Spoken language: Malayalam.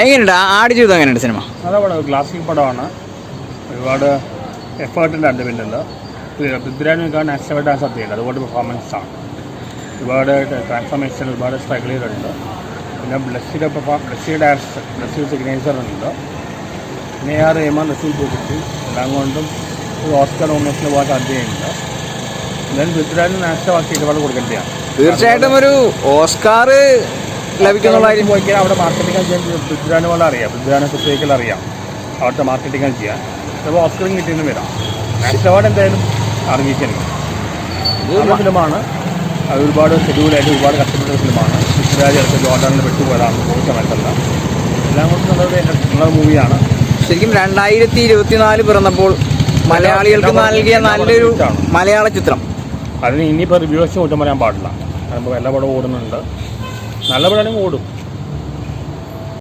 എങ്ങനെയുണ്ട് ആടുജീവിതം? എങ്ങനെയുണ്ട് സിനിമ? നല്ല പടം, ക്ലാസിക് പടമാണ്. ഒരുപാട് എഫേർട്ടിൻ്റെ ഉണ്ട് പിന്നിൽ. പൃഥ്വിരാജിനേക്കാൾ ആക്സൈഡ് ആകാൻ സാധ്യതയില്ല, അതുപോലെ പെർഫോമൻസാണ്. ഒരുപാട് ട്രാൻസ്ഫോർമേഷൻ, ഒരുപാട് സ്ട്രഗിൾ ചെയ്തിട്ടുണ്ട്. പിന്നെ ബ്ലസ്സിയുടെ സിഗ്നേച്ചർ ഉണ്ട്. പിന്നെ AR റഹ്മാൻ, റസൂൽ പൂക്കുട്ടി എല്ലാം കൊണ്ടും ഒരു ഓസ്കർ നോമിനേഷന് പോകാൻ സാധ്യതയുണ്ട്. എന്തായാലും പൃഥ്വിരാജിന് നാഷണൽ വാക്ക് ഒരുപാട് കൊടുക്കേണ്ടതാണ്. തീർച്ചയായിട്ടും ഒരു ഓസ്കാർ ലഭിക്കുന്നുള്ളതായിരിക്കും. പോയിക്കാൻ അവിടെ മാർക്കറ്റിംഗ് ചെയ്യാൻ പൃഥ്വിരാജിനെ പോലെ അറിയാം, പൃഥ്വിരാജിനെ പ്രത്യേകിച്ച് അറിയാം അവിടുത്തെ മാർക്കറ്റിംഗ് ചെയ്യാൻ. ചിലപ്പോൾ ഓസ്കറും കിട്ടിയെന്ന് വരാം. നാഷണൽ അവാർഡ് എന്തായാലും അറിയിക്കണം. നല്ല ഫിലിമാണ്. അത് ഒരുപാട് ഷെഡ്യൂളായിട്ട് ഒരുപാട് കഷ്ടപ്പെട്ട ഫിലിമാണ്. പൃഥ്വിരാജ് അടുത്ത ജോർഡാനിൽ പെട്ടുപോയതാണ് പോയ സമയത്തല്ല. എല്ലാം കൊണ്ടും നല്ല മൂവിയാണ്. ശരിക്കും 2024 പിറന്നപ്പോൾ മലയാളികൾക്ക് നൽകിയ നല്ലൊരു മലയാള ചിത്രം. അതിന് ഇനിയിപ്പോൾ റിവ്യൂസ് കുറ്റം പറയാൻ പാടില്ല. കാരണം എല്ലാ പടവും ഓടുന്നുണ്ട്. നല്ല പടമാണെങ്കിൽ ഓടും.